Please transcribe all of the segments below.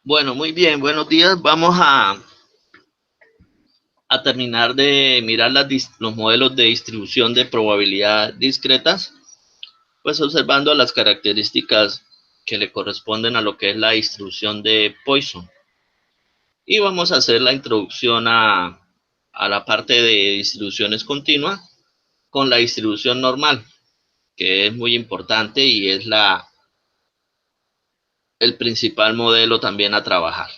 Bueno, muy bien, buenos días. Vamos a terminar de mirar los modelos de distribución de probabilidad discretas, pues observando las características que le corresponden a lo que es la distribución de Poisson. Y vamos a hacer la introducción a la parte de distribuciones continuas con la distribución normal, que es muy importante y es el principal modelo también a trabajar.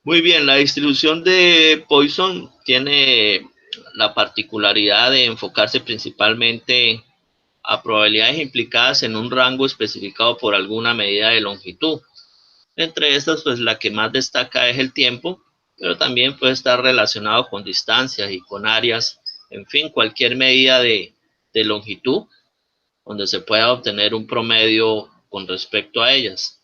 Muy bien, la distribución de Poisson tiene la particularidad de enfocarse principalmente a probabilidades implicadas en un rango especificado por alguna medida de longitud. Entre estas, pues la que más destaca es el tiempo, pero también puede estar relacionado con distancias y con áreas, en fin, cualquier medida de longitud donde se pueda obtener un promedio con respecto a ellas.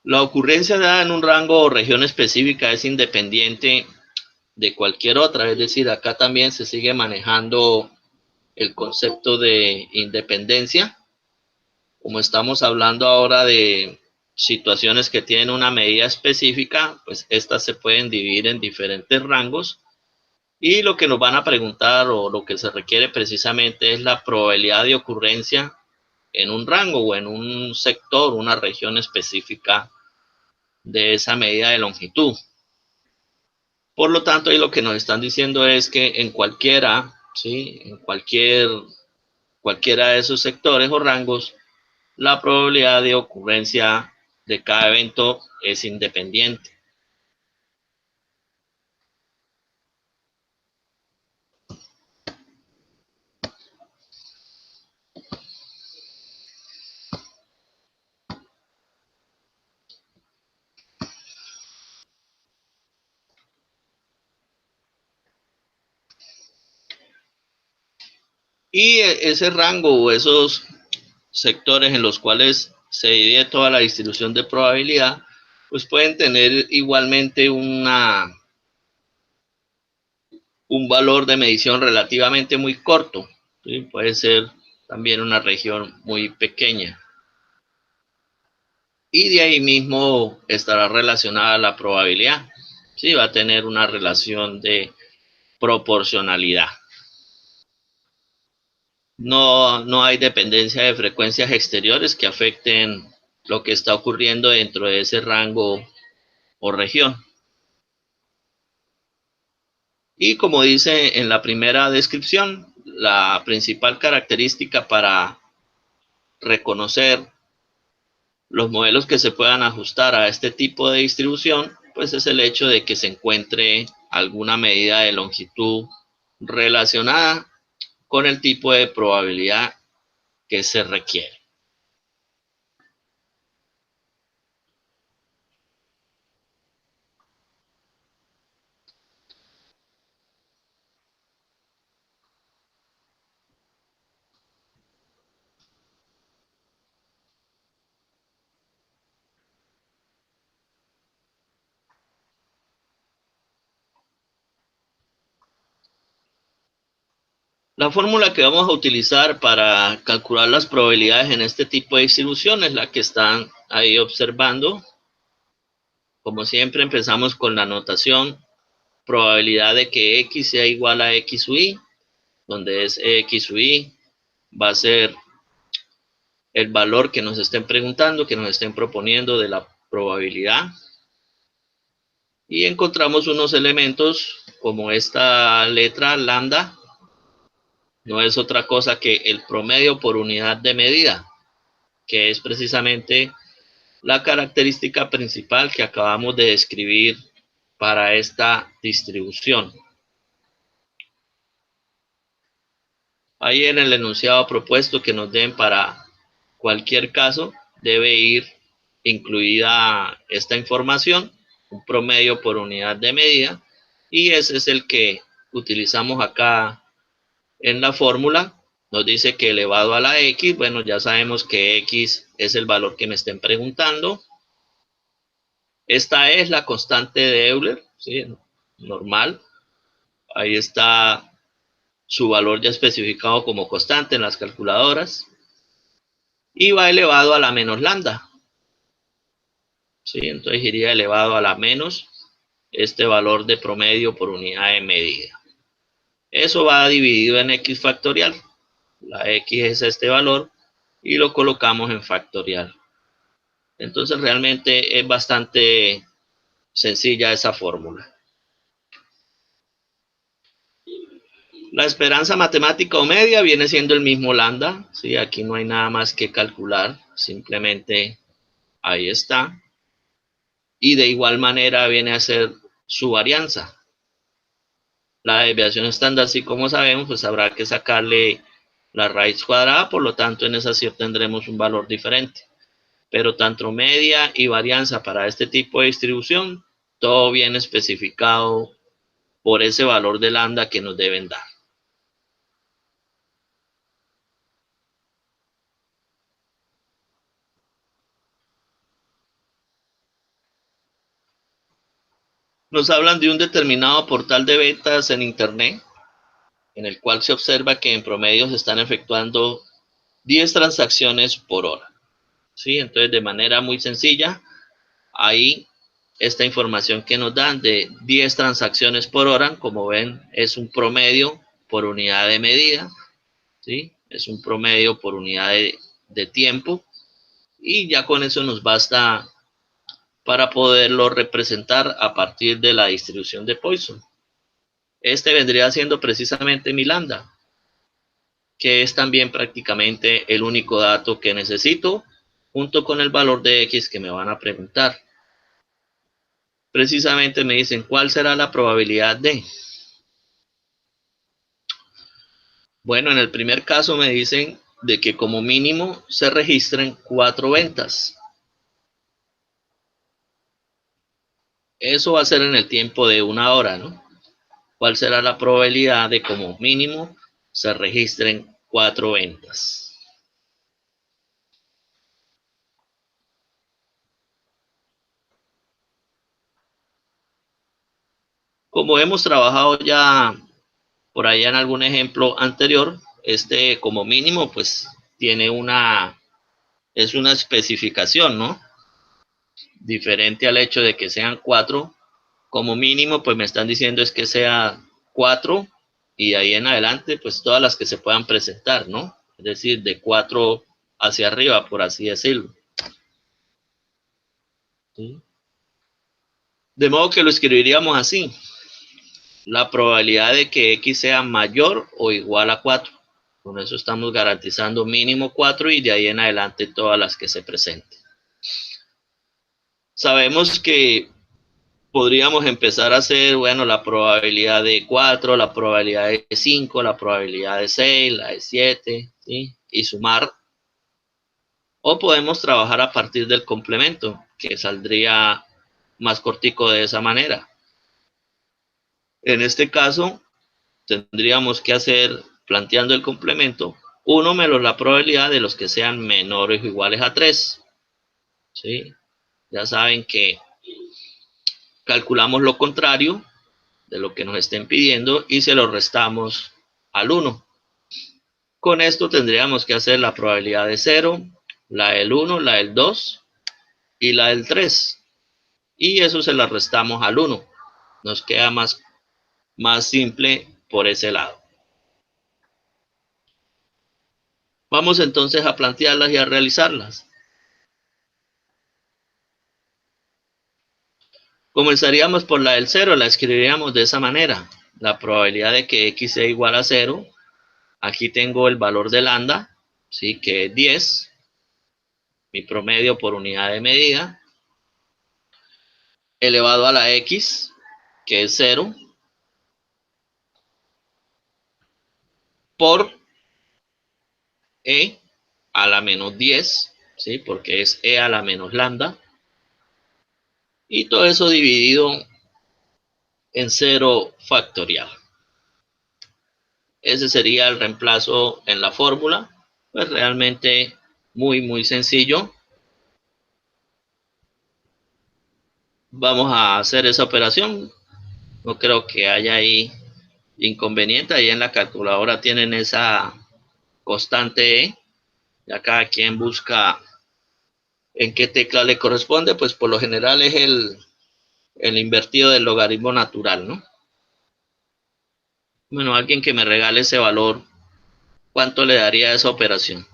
La ocurrencia dada en un rango o región específica es independiente de cualquier otra, es decir, acá también se sigue manejando el concepto de independencia, como estamos hablando ahora de situaciones que tienen una medida específica, pues estas se pueden dividir en diferentes rangos y lo que nos van a preguntar o lo que se requiere precisamente es la probabilidad de ocurrencia en un rango o en un sector, una región específica de esa medida de longitud. Por lo tanto, ahí lo que nos están diciendo es que en cualquiera, ¿sí? En cualquiera de esos sectores o rangos, la probabilidad de ocurrencia de cada evento es independiente. Y ese rango o esos sectores en los cuales se divide toda la distribución de probabilidad, pues pueden tener igualmente un valor de medición relativamente muy corto, ¿sí? Puede ser también una región muy pequeña. Y de ahí mismo estará relacionada la probabilidad. Sí, va a tener una relación de proporcionalidad. No hay dependencia de frecuencias exteriores que afecten lo que está ocurriendo dentro de ese rango o región. Y como dice en la primera descripción, la principal característica para reconocer los modelos que se puedan ajustar a este tipo de distribución, pues es el hecho de que se encuentre alguna medida de longitud relacionada con el tipo de probabilidad que se requiere. La fórmula que vamos a utilizar para calcular las probabilidades en este tipo de distribución es la que están ahí observando. Como siempre empezamos con la notación probabilidad de que x sea igual a x u y, donde es x u y va a ser el valor que nos estén preguntando, que nos estén proponiendo de la probabilidad. Y encontramos unos elementos como esta letra lambda, no es otra cosa que el promedio por unidad de medida, que es precisamente la característica principal que acabamos de describir para esta distribución. Ahí en el enunciado propuesto que nos den para cualquier caso, debe ir incluida esta información, un promedio por unidad de medida, y ese es el que utilizamos acá en la fórmula. Nos dice que elevado a la x, bueno, ya sabemos que x es el valor que me estén preguntando. Esta es la constante de Euler, ¿sí? Normal. Ahí está su valor ya especificado como constante en las calculadoras. Y va elevado a la menos lambda. ¿Sí? Entonces iría elevado a la menos este valor de promedio por unidad de medida. Eso va dividido en x factorial. La x es este valor y lo colocamos en factorial. Entonces realmente es bastante sencilla esa fórmula. La esperanza matemática o media viene siendo el mismo lambda. ¿Sí? Aquí no hay nada más que calcular. Simplemente ahí está. Y de igual manera viene a ser su varianza. La desviación estándar, sí, como sabemos, pues habrá que sacarle la raíz cuadrada, por lo tanto en esa sí tendremos un valor diferente. Pero tanto media y varianza para este tipo de distribución, todo viene especificado por ese valor de lambda que nos deben dar. Nos hablan de un determinado portal de ventas en Internet, en el cual se observa que en promedio se están efectuando 10 transacciones por hora. ¿Sí? Entonces, de manera muy sencilla, ahí esta información que nos dan de 10 transacciones por hora, como ven, es un promedio por unidad de medida, ¿sí? Es un promedio por unidad de tiempo, y ya con eso nos basta para poderlo representar a partir de la distribución de Poisson. Este vendría siendo precisamente mi lambda, que es también prácticamente el único dato que necesito, junto con el valor de x que me van a preguntar. Precisamente me dicen, ¿cuál será la probabilidad de? Bueno, en el primer caso me dicen de que como mínimo se registren 4 ventas. Eso va a ser en el tiempo de 1 hora, ¿no? ¿Cuál será la probabilidad de como mínimo se registren 4 ventas? Como hemos trabajado ya por allá en algún ejemplo anterior, este como mínimo pues tiene es una especificación, ¿no? Diferente al hecho de que sean 4, como mínimo pues me están diciendo es que sea 4 y de ahí en adelante pues todas las que se puedan presentar, ¿no? Es decir, de 4 hacia arriba, por así decirlo. ¿Sí? De modo que lo escribiríamos así: la probabilidad de que x sea mayor o igual a 4. Con eso estamos garantizando mínimo 4 y de ahí en adelante todas las que se presenten. Sabemos que podríamos empezar a hacer, bueno, la probabilidad de 4, la probabilidad de 5, la probabilidad de 6, la de 7, ¿sí? Y sumar. O podemos trabajar a partir del complemento, que saldría más cortico de esa manera. En este caso, tendríamos que hacer, planteando el complemento, 1 menos la probabilidad de los que sean menores o iguales a 3. ¿Sí? Ya saben que calculamos lo contrario de lo que nos estén pidiendo y se lo restamos al 1. Con esto tendríamos que hacer la probabilidad de 0, la del 1, la del 2 y la del 3. Y eso se la restamos al 1. Nos queda más simple por ese lado. Vamos entonces a plantearlas y a realizarlas. Comenzaríamos por la del 0, la escribiríamos de esa manera. La probabilidad de que x sea igual a 0. Aquí tengo el valor de lambda, ¿sí? Que es 10. Mi promedio por unidad de medida. Elevado a la x, que es 0. Por e a la menos 10, ¿sí? Porque es e a la menos lambda. Y todo eso dividido en 0 factorial. Ese sería el reemplazo en la fórmula. Pues realmente muy sencillo. Vamos a hacer esa operación. No creo que haya ahí inconveniente. Ahí en la calculadora tienen esa constante E. Ya cada quien busca en qué tecla le corresponde, pues por lo general es el invertido del logaritmo natural, ¿no? Bueno, alguien que me regale ese valor, ¿cuánto le daría a esa operación?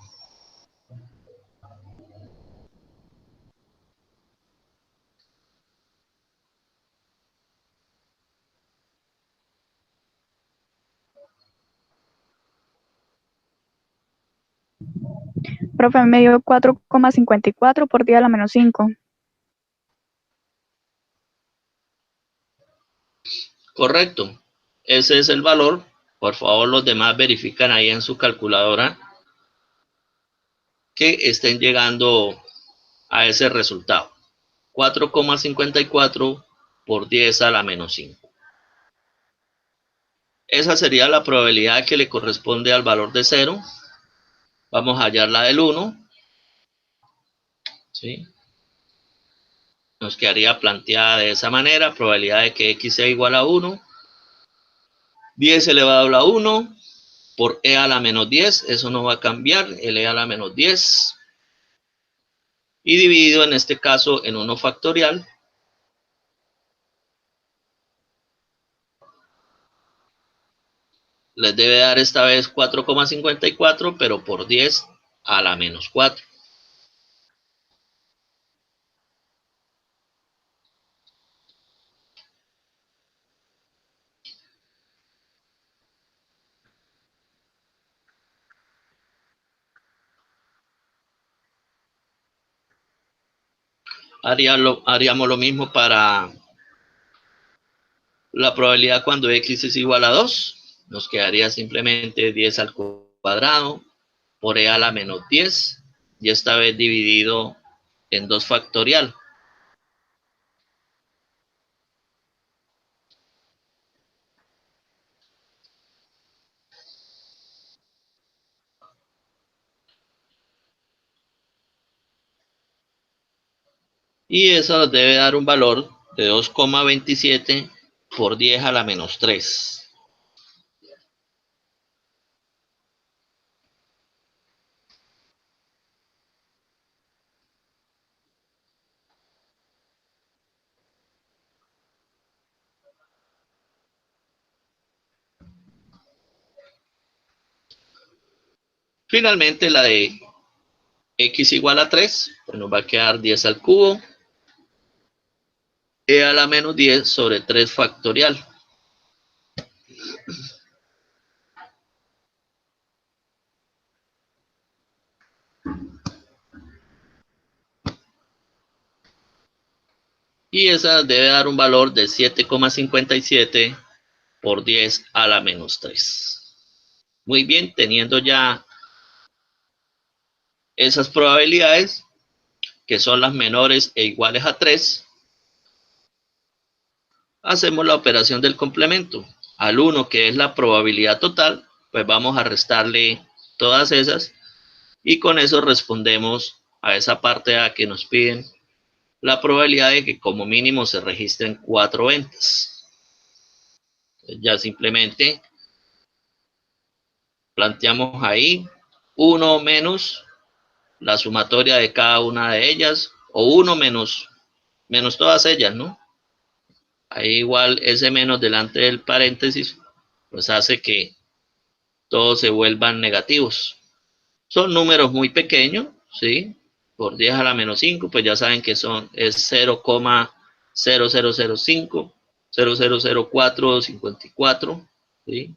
Profe, me dio 4,54 por 10 a la menos 5. Correcto. Ese es el valor. Por favor, los demás verifican ahí en su calculadora que estén llegando a ese resultado. 4,54 por 10 a la menos 5. Esa sería la probabilidad que le corresponde al valor de 0. Vamos a hallar la del 1. ¿Sí? Nos quedaría planteada de esa manera, probabilidad de que x sea igual a 1. 10 elevado a la 1 por e a la menos 10, eso no va a cambiar, el e a la menos 10. Y dividido en este caso en 1 factorial. Les debe dar esta vez 4,54, pero por 10 a la menos 4. Haríamos lo mismo para la probabilidad cuando x es igual a 2. Nos quedaría simplemente 10 al cuadrado por e a la menos 10. Y esta vez dividido en 2 factorial. Y eso nos debe dar un valor de 2,27 por 10 a la menos 3. Finalmente la de x igual a 3, pues nos va a quedar 10 al cubo, e a la menos 10 sobre 3 factorial. Y esa debe dar un valor de 7,57 por 10 a la menos 3. Muy bien, teniendo ya esas probabilidades, que son las menores e iguales a 3, hacemos la operación del complemento. Al 1, que es la probabilidad total, pues vamos a restarle todas esas y con eso respondemos a esa parte A que nos piden la probabilidad de que como mínimo se registren 4 ventas. Ya simplemente planteamos ahí 1 menos la sumatoria de cada una de ellas, o 1 menos todas ellas, ¿no? Ahí igual ese menos delante del paréntesis, pues hace que todos se vuelvan negativos. Son números muy pequeños, ¿sí? Por 10 a la menos 5, pues ya saben que es 0,0005, 000454, ¿sí?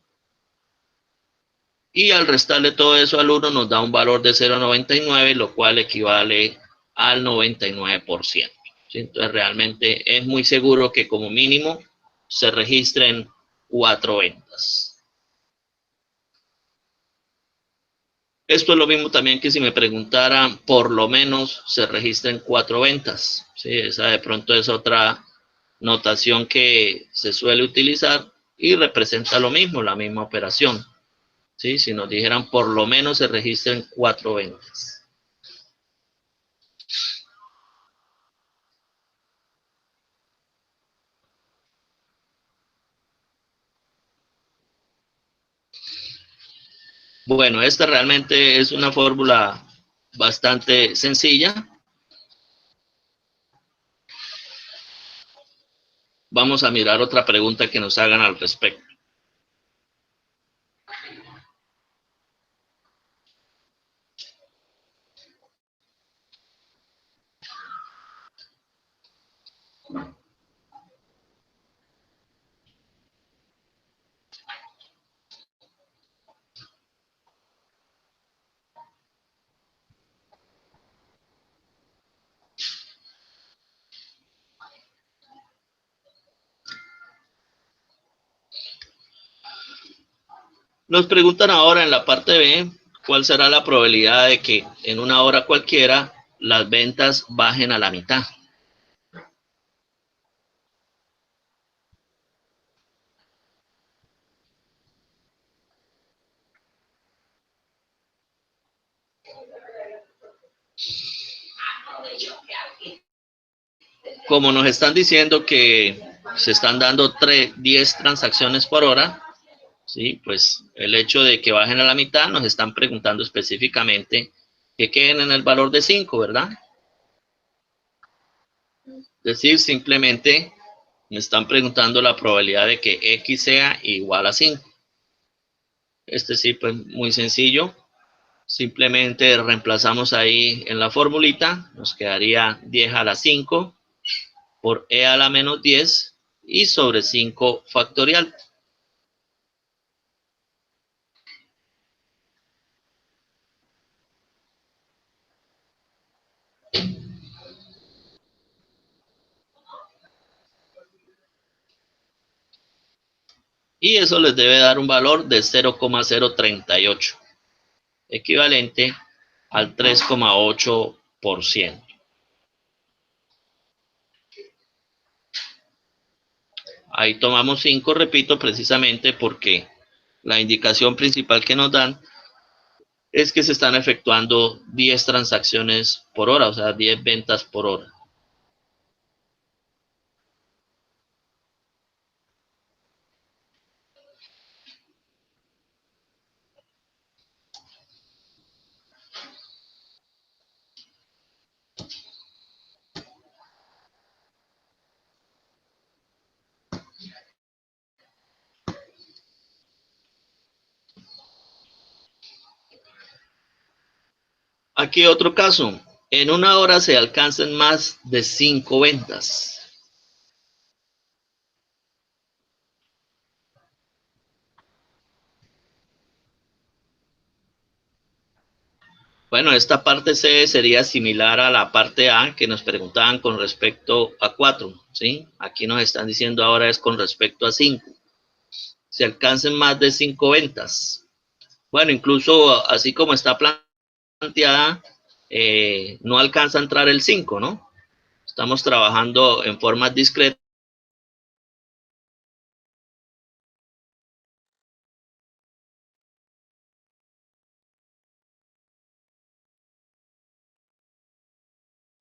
Y al restarle todo eso al 1 nos da un valor de 0,99, lo cual equivale al 99%. ¿Sí? Entonces realmente es muy seguro que como mínimo se registren 4 ventas. Esto es lo mismo también que si me preguntaran, por lo menos se registren 4 ventas. ¿Sí? Esa de pronto es otra notación que se suele utilizar y representa lo mismo, la misma operación. ¿Sí? Si nos dijeran por lo menos se registren 4 ventas. Bueno, esta realmente es una fórmula bastante sencilla. Vamos a mirar otra pregunta que nos hagan al respecto. Nos preguntan ahora en la parte B, ¿cuál será la probabilidad de que en una hora cualquiera las ventas bajen a la mitad? Como nos están diciendo que se están dando 10 transacciones por hora, ¿sí? Pues el hecho de que bajen a la mitad nos están preguntando específicamente que queden en el valor de 5, ¿verdad? Es decir, simplemente me están preguntando la probabilidad de que X sea igual a 5. Este sí, pues muy sencillo. Simplemente reemplazamos ahí en la formulita, nos quedaría 10 a la 5 por E a la menos 10 y sobre 5 factorial. Y eso les debe dar un valor de 0,038, equivalente al 3,8%. Ahí tomamos 5, repito, precisamente porque la indicación principal que nos dan es que se están efectuando 10 transacciones por hora, o sea, 10 ventas por hora. Aquí otro caso. En una hora se alcanzan más de 5 ventas. Bueno, esta parte C sería similar a la parte A que nos preguntaban con respecto a 4, ¿sí? Aquí nos están diciendo ahora es con respecto a 5. Se alcancen más de 5 ventas. Bueno, incluso así como está planteada, no alcanza a entrar el 5, ¿no? Estamos trabajando en forma discreta.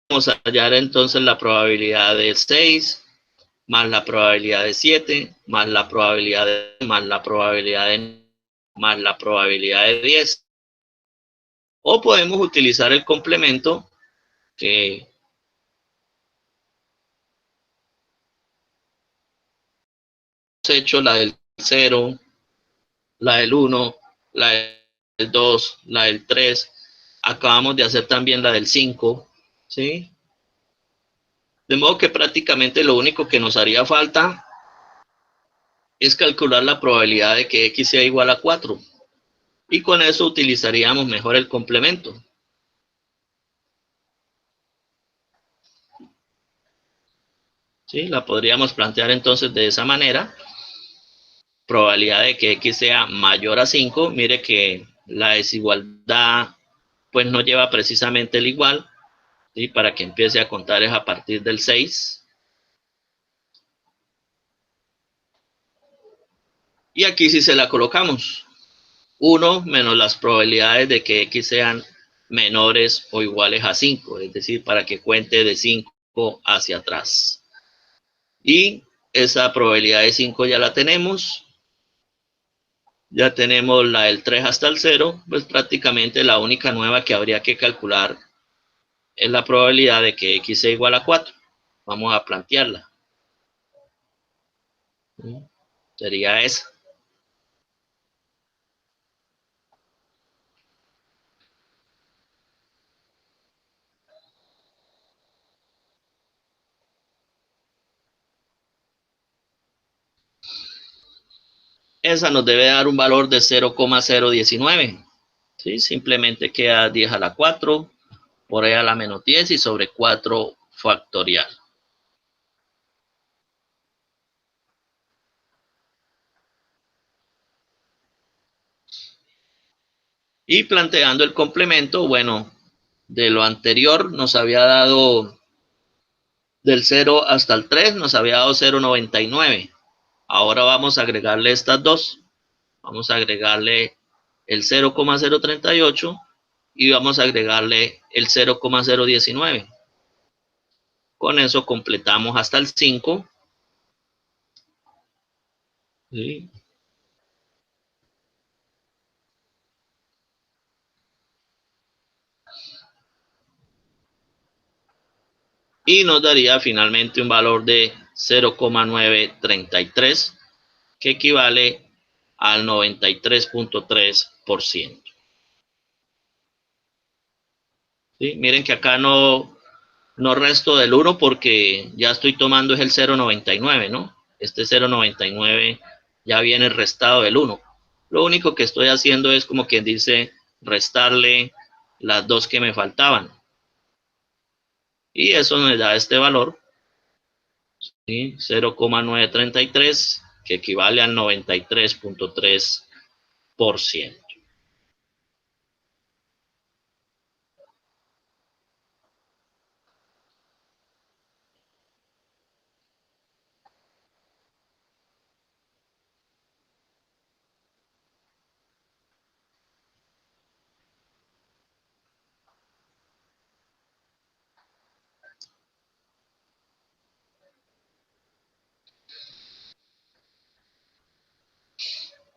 Vamos a hallar entonces la probabilidad de 6, más la probabilidad de 7, más la probabilidad de, más la probabilidad de, más la probabilidad de 10. O podemos utilizar el complemento que hemos hecho, la del 0, la del 1, la del 2, la del 3. Acabamos de hacer también la del 5, ¿sí? De modo que prácticamente lo único que nos haría falta es calcular la probabilidad de que X sea igual a 4. Y con eso utilizaríamos mejor el complemento. ¿Sí? La podríamos plantear entonces de esa manera. Probabilidad de que X sea mayor a 5. Mire que la desigualdad pues no lleva precisamente el igual. ¿Sí? Para que empiece a contar es a partir del 6. Y aquí sí se la colocamos. 1 menos las probabilidades de que X sean menores o iguales a 5. Es decir, para que cuente de 5 hacia atrás. Y esa probabilidad de 5 ya la tenemos. Ya tenemos la del 3 hasta el 0, pues prácticamente la única nueva que habría que calcular es la probabilidad de que x sea igual a 4. Vamos a plantearla. Sería esa. Esa nos debe dar un valor de 0,019. ¿Sí? Simplemente queda 10 a la 4, por ahí a la menos 10 y sobre 4 factorial. Y planteando el complemento, bueno, de lo anterior nos había dado del 0 hasta el 3, nos había dado 0,99. Ahora vamos a agregarle estas dos. Vamos a agregarle el 0,038 y vamos a agregarle el 0,019. Con eso completamos hasta el 5. ¿Sí? Y nos daría finalmente un valor de 0,933, que equivale al 93.3%. ¿Sí? Miren que acá no resto del 1 porque ya estoy tomando es el 0,99, ¿no? Este 0,99 ya viene restado del 1. Lo único que estoy haciendo es, como quien dice, restarle las dos que me faltaban. Y eso me da este valor, ¿sí? 0,933, que equivale al 93.3%.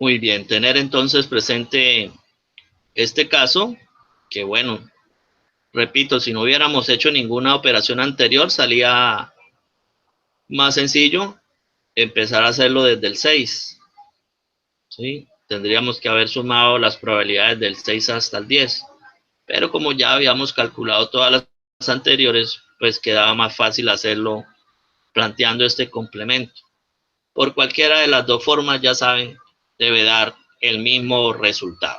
Muy bien, tener entonces presente este caso, que bueno, repito, si no hubiéramos hecho ninguna operación anterior, salía más sencillo empezar a hacerlo desde el 6. ¿Sí? Tendríamos que haber sumado las probabilidades del 6 hasta el 10. Pero como ya habíamos calculado todas las anteriores, pues quedaba más fácil hacerlo planteando este complemento. Por cualquiera de las dos formas, ya saben, debe dar el mismo resultado.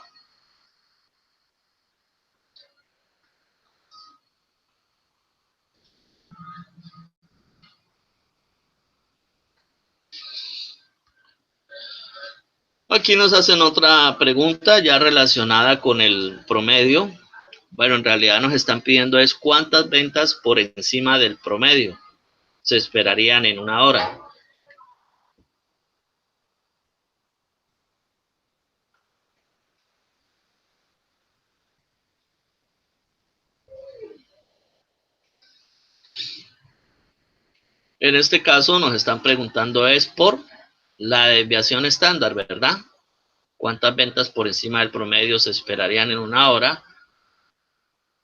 Aquí nos hacen otra pregunta ya relacionada con el promedio. Bueno, en realidad nos están pidiendo es cuántas ventas por encima del promedio se esperarían en una hora. En este caso nos están preguntando es por la desviación estándar, ¿verdad? ¿Cuántas ventas por encima del promedio se esperarían en una hora?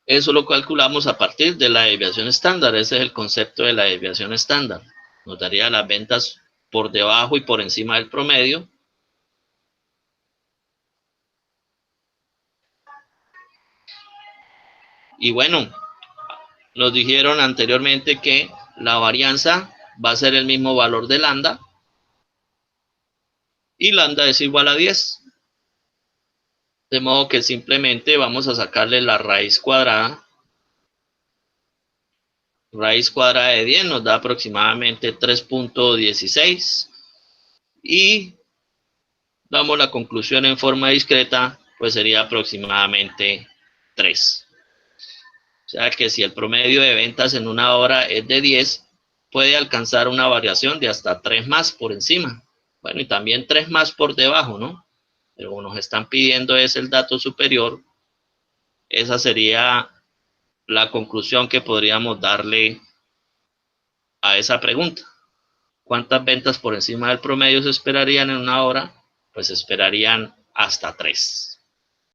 Eso lo calculamos a partir de la desviación estándar. Ese es el concepto de la desviación estándar. Nos daría las ventas por debajo y por encima del promedio. Y bueno, nos dijeron anteriormente que la varianza va a ser el mismo valor de lambda. Y lambda es igual a 10. De modo que simplemente vamos a sacarle la raíz cuadrada. Raíz cuadrada de 10 nos da aproximadamente 3.16. Y damos la conclusión en forma discreta, pues sería aproximadamente 3. O sea que si el promedio de ventas en una hora es de 10, puede alcanzar una variación de hasta 3 más por encima. Bueno, y también 3 más por debajo, ¿no? Pero nos están pidiendo es el dato superior. Esa sería la conclusión que podríamos darle a esa pregunta. ¿Cuántas ventas por encima del promedio se esperarían en una hora? pues esperarían hasta 3.